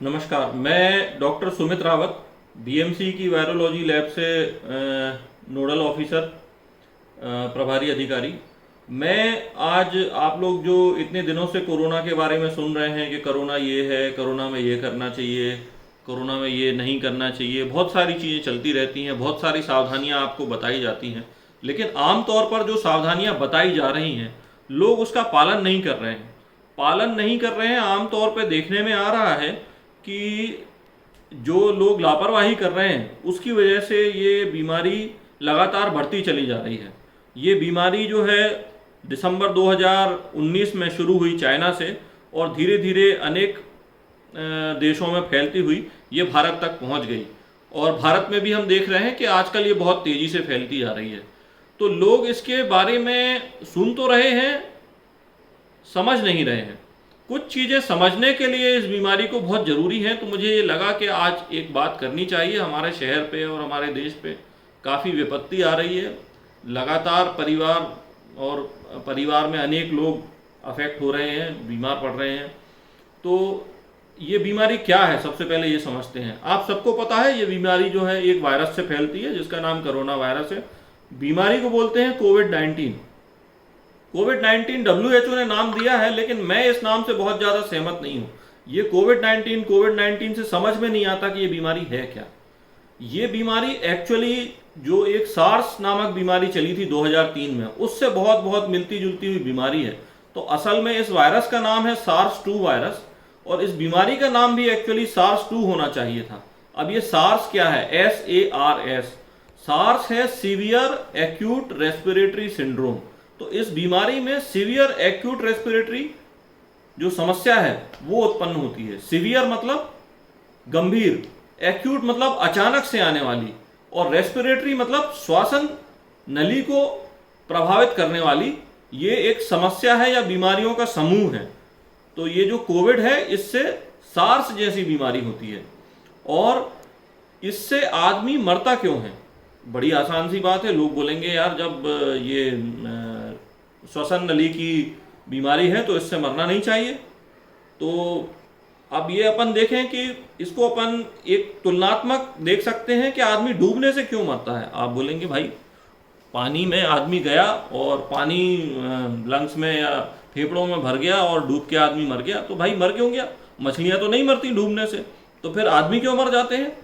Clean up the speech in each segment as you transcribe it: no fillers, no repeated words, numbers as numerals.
नमस्कार, मैं doctor Sumit Rawat BMC की वायरोलॉजी लैब से नोडल ऑफिसर, प्रभारी अधिकारी। मैं आज आप लोग जो इतने दिनों से कोरोना के बारे में सुन रहे हैं कि कोरोना ये है, कोरोना में ये करना चाहिए, कोरोना में ये नहीं करना चाहिए, बहुत सारी चीज़ें चलती रहती हैं, बहुत सारी सावधानियां आपको बताई जाती हैं। लेकिन आम तौर पर जो सावधानियां बताई जा रही हैं, लोग उसका पालन नहीं कर रहे हैं। आम तौर पे देखने में आ रहा है कि जो लोग लापरवाही कर रहे हैं उसकी वजह से ये बीमारी लगातार बढ़ती चली जा रही है। ये बीमारी जो है दिसंबर 2019 में शुरू हुई चाइना से और धीरे धीरे अनेक देशों में फैलती हुई ये भारत तक पहुंच गई। और भारत में भी हम देख रहे हैं कि आजकल ये बहुत तेज़ी से फैलती जा रही है। तो लोग इसके बारे में सुन तो रहे हैं, समझ नहीं रहे हैं। कुछ चीज़ें समझने के लिए इस बीमारी को बहुत ज़रूरी है। तो मुझे ये लगा कि आज एक बात करनी चाहिए। हमारे शहर पे और हमारे देश पे काफ़ी विपत्ति आ रही है। लगातार परिवार में अनेक लोग अफेक्ट हो रहे हैं, बीमार पड़ रहे हैं। तो ये बीमारी क्या है, सबसे पहले ये समझते हैं। आप सबको पता है ये बीमारी जो है एक वायरस से फैलती है जिसका नाम कोरोना वायरस है। बीमारी को बोलते हैं कोविड-19। कोविड-19 WHO ने नाम दिया है, लेकिन मैं इस नाम से बहुत ज़्यादा सहमत नहीं हूँ। ये कोविड-19 से समझ में नहीं आता कि ये बीमारी है क्या। ये बीमारी एक्चुअली जो एक सार्स नामक बीमारी चली थी 2003 में, उससे बहुत बहुत मिलती जुलती हुई बीमारी है। तो असल में इस वायरस का नाम है SARS-2 वायरस और इस बीमारी का नाम भी एक्चुअली SARS-2 होना चाहिए था। अब ये सार्स क्या है? SARS। सार्स है सीवियर एक्यूट रेस्पिरेटरी सिंड्रोम। तो इस बीमारी में सीवियर एक्यूट रेस्पिरेटरी जो समस्या है वो उत्पन्न होती है। सीवियर मतलब गंभीर, एक्यूट मतलब अचानक से आने वाली, और रेस्पिरेटरी मतलब श्वसन नली को प्रभावित करने वाली। ये एक समस्या है या बीमारियों का समूह है। तो ये जो कोविड है इससे सार्स जैसी बीमारी होती है। और इससे आदमी मरता क्यों है? बड़ी आसान सी बात है। लोग बोलेंगे यार जब ये श्वसन नली की बीमारी है तो इससे मरना नहीं चाहिए। तो अब ये अपन देखें कि इसको अपन एक तुलनात्मक देख सकते हैं कि आदमी डूबने से क्यों मरता है। आप बोलेंगे भाई पानी में आदमी गया और पानी लंग्स में या फेफड़ों में भर गया और डूब के आदमी मर गया, तो भाई मर क्यों गया? मछलियां तो नहीं मरती डूबने से, तो फिर आदमी क्यों मर जाते हैं?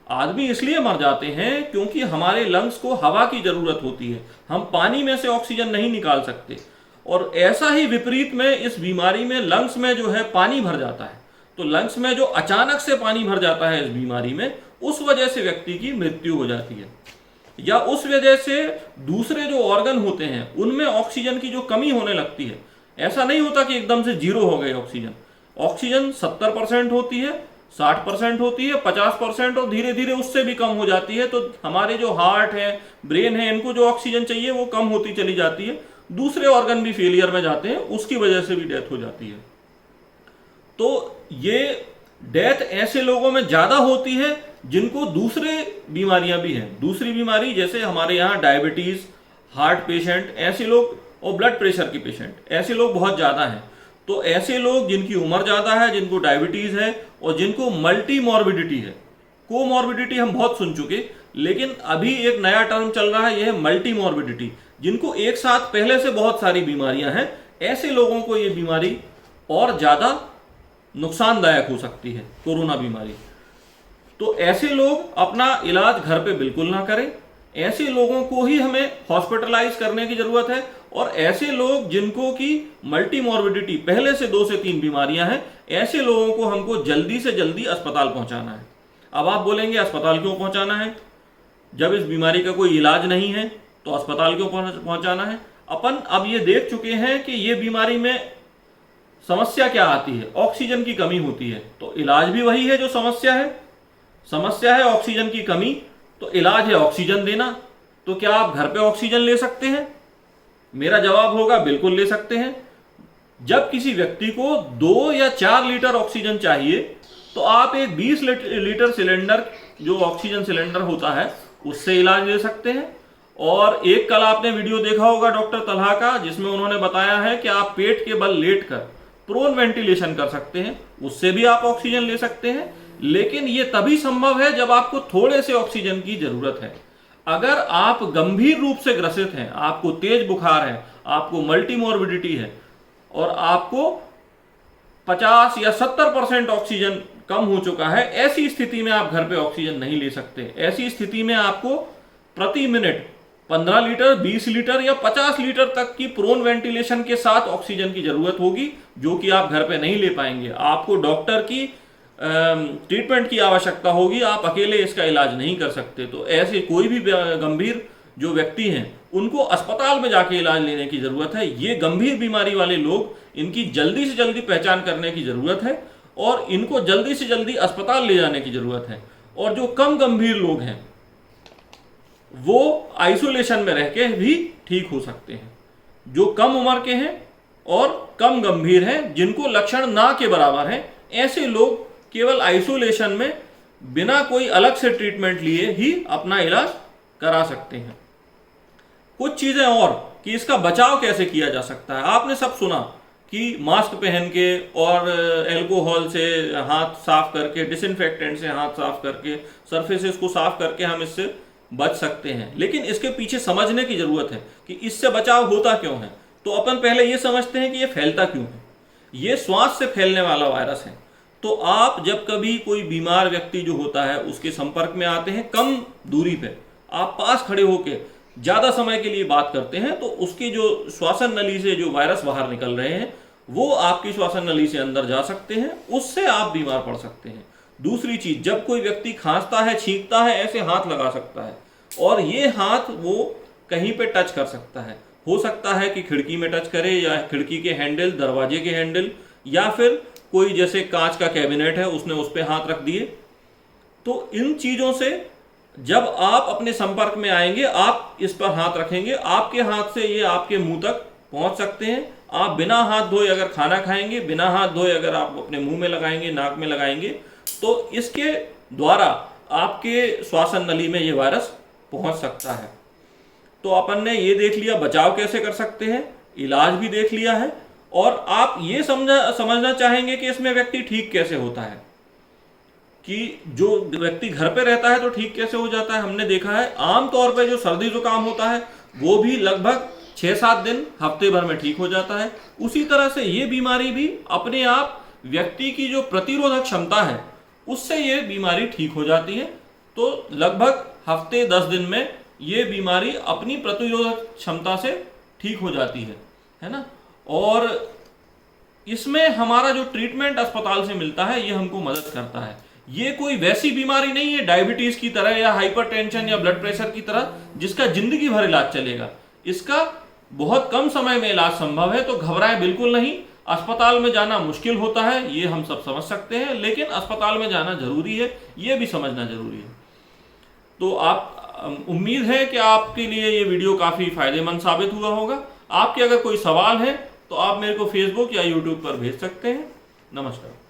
आदमी इसलिए मर जाते हैं क्योंकि हमारे लंग्स को हवा की जरूरत होती है। हम पानी में से ऑक्सीजन नहीं निकाल सकते। और ऐसा ही विपरीत में इस बीमारी में लंग्स में जो है पानी भर जाता है। तो लंग्स में जो अचानक से पानी भर जाता है इस बीमारी में, उस वजह से व्यक्ति की मृत्यु हो जाती है। या उस वजह से दूसरे जो ऑर्गन होते हैं उनमें ऑक्सीजन की जो कमी होने लगती है। ऐसा नहीं होता कि एकदम से जीरो हो गए ऑक्सीजन। ऑक्सीजन 70% होती है, 60% होती है, 50% और धीरे धीरे उससे भी कम हो जाती है। तो हमारे जो हार्ट है, ब्रेन है, इनको जो ऑक्सीजन चाहिए वो कम होती चली जाती है। दूसरे ऑर्गन भी फेलियर में जाते हैं, उसकी वजह से भी डेथ हो जाती है। तो ये डेथ ऐसे लोगों में ज्यादा होती है जिनको दूसरे बीमारियां भी हैं। दूसरी बीमारी जैसे हमारे यहाँ डायबिटीज, हार्ट पेशेंट, ऐसे लोग, और ब्लड प्रेशर के पेशेंट, ऐसे लोग बहुत ज्यादा हैं। तो ऐसे लोग जिनकी उम्र ज्यादा है, जिनको डायबिटीज है और जिनको मल्टी मॉर्बिडिटी है। कोमॉर्बिडिटी हम बहुत सुन चुके, लेकिन अभी एक नया टर्म चल रहा है, यह है मल्टी मॉर्बिडिटी। जिनको एक साथ पहले से बहुत सारी बीमारियां हैं, ऐसे लोगों को ये बीमारी और ज्यादा नुकसानदायक हो सकती है, कोरोना बीमारी। तो ऐसे लोग अपना इलाज घर पे बिल्कुल ना करें। ऐसे लोगों को ही हमें हॉस्पिटलाइज करने की जरूरत है। और ऐसे लोग जिनको की मल्टी मॉर्बिडिटी, पहले से 2 से 3 बीमारियां हैं, ऐसे लोगों को हमको जल्दी से जल्दी अस्पताल पहुंचाना है। अब आप बोलेंगे अस्पताल क्यों पहुंचाना है? जब इस बीमारी का कोई इलाज नहीं है तो अस्पताल क्यों पहुंचाना है? अपन अब ये देख चुके हैं कि ये बीमारी में समस्या क्या आती है? ऑक्सीजन की कमी होती है। तो इलाज भी वही है जो समस्या है। समस्या है ऑक्सीजन की कमी, तो इलाज है ऑक्सीजन देना। तो क्या आप घर पे ऑक्सीजन ले सकते हैं? मेरा जवाब होगा बिल्कुल ले सकते हैं। जब किसी व्यक्ति को 2 या 4 लीटर ऑक्सीजन चाहिए तो आप एक 20 लीटर सिलेंडर, जो ऑक्सीजन सिलेंडर होता है, उससे इलाज ले सकते हैं। और एक कल आपने वीडियो देखा होगा डॉक्टर तलहा का, जिसमें उन्होंने बताया है कि आप पेट के बल लेटकर प्रोन वेंटिलेशन कर सकते हैं, उससे भी आप ऑक्सीजन ले सकते हैं। लेकिन ये तभी संभव है जब आपको थोड़े से ऑक्सीजन की जरूरत है। अगर आप गंभीर रूप से ग्रसित हैं, आपको तेज बुखार है, आपको मल्टीमॉर्बिडिटी है और आपको 50 या 70% ऑक्सीजन कम हो चुका है, ऐसी स्थिति में आप घर पे ऑक्सीजन नहीं ले सकते। ऐसी स्थिति में आपको प्रति मिनट 15 लीटर, 20 लीटर या 50 लीटर तक की प्रोन वेंटिलेशन के साथ ऑक्सीजन की जरूरत होगी, जो कि आप घर पे नहीं ले पाएंगे। आपको डॉक्टर की ट्रीटमेंट की आवश्यकता होगी, आप अकेले इसका इलाज नहीं कर सकते। तो ऐसे कोई भी गंभीर जो व्यक्ति हैं उनको अस्पताल में जाके इलाज लेने की जरूरत है। ये गंभीर बीमारी वाले लोग, इनकी जल्दी से जल्दी पहचान करने की जरूरत है और इनको जल्दी से जल्दी अस्पताल ले जाने की जरूरत है। और जो कम गंभीर लोग हैं वो आइसोलेशन में रह के भी ठीक हो सकते हैं। जो कम उम्र के हैं और कम गंभीर हैं, जिनको लक्षण ना के बराबर हैं, ऐसे लोग केवल आइसोलेशन में बिना कोई अलग से ट्रीटमेंट लिए ही अपना इलाज करा सकते हैं। कुछ चीजें और कि इसका बचाव कैसे किया जा सकता है। आपने सब सुना कि मास्क पहन के और एल्कोहल से हाथ साफ करके, डिसइंफेक्टेंट से हाथ साफ करके, सरफेसेस को साफ करके हम इससे बच सकते हैं। लेकिन इसके पीछे समझने की जरूरत है कि इससे बचाव होता क्यों है। तो अपन पहले ये समझते हैं कि ये फैलता क्यों है। ये श्वास से फैलने वाला वायरस है। तो आप जब कभी कोई बीमार व्यक्ति जो होता है उसके संपर्क में आते हैं, कम दूरी पे, आप पास खड़े होके ज्यादा समय के लिए बात करते हैं, तो उसकी जो श्वासन नली से जो वायरस बाहर निकल रहे हैं वो आपकी श्वासन नली से अंदर जा सकते हैं, उससे आप बीमार पड़ सकते हैं। दूसरी चीज, जब कोई व्यक्ति खांसता है, छींकता है, ऐसे हाथ लगा सकता है और ये हाथ वो कहीं पे टच कर सकता है। हो सकता है कि खिड़की में टच करे या खिड़की के हैंडल, दरवाजे के हैंडल, या फिर कोई जैसे कांच का कैबिनेट है उसने उस पर हाथ रख दिए। तो इन चीजों से जब आप अपने संपर्क में आएंगे, आप इस पर हाथ रखेंगे, आपके हाथ से ये आपके मुंह तक पहुंच सकते हैं। आप बिना हाथ धोए अगर खाना खाएंगे, बिना हाथ धोए अगर आप अपने मुंह में लगाएंगे, नाक में लगाएंगे, तो इसके द्वारा आपके श्वासन नली में ये वायरस पहुंच सकता है। तो अपन ने ये देख लिया बचाव कैसे कर सकते हैं, इलाज भी देख लिया है, और आप ये समझना चाहेंगे कि इसमें व्यक्ति ठीक कैसे होता है, कि जो व्यक्ति घर पे रहता है तो ठीक कैसे हो जाता है। हमने देखा है आमतौर पे जो सर्दी जुकाम होता है वो भी लगभग 6-7 दिन, हफ्ते भर में ठीक हो जाता है। उसी तरह से ये बीमारी भी अपने आप व्यक्ति की जो प्रतिरोधक क्षमता है उससे ये बीमारी ठीक हो जाती है। तो लगभग हफ्ते 10 दिन में ये बीमारी अपनी प्रतिरोधक क्षमता से ठीक हो जाती है ना। और इसमें हमारा जो ट्रीटमेंट अस्पताल से मिलता है ये हमको मदद करता है। ये कोई वैसी बीमारी नहीं है डायबिटीज की तरह या हाइपरटेंशन या ब्लड प्रेशर की तरह जिसका जिंदगी भर इलाज चलेगा। इसका बहुत कम समय में इलाज संभव है। तो घबराएं बिल्कुल नहीं। अस्पताल में जाना मुश्किल होता है, ये हम सब समझ सकते हैं, लेकिन अस्पताल में जाना जरूरी है, ये भी समझना जरूरी है। तो आप उम्मीद है कि आपके लिए ये वीडियो काफी फायदेमंद साबित हुआ होगा। आपके अगर कोई सवाल है तो आप मेरे को फेसबुक या यूट्यूब पर भेज सकते हैं। नमस्कार।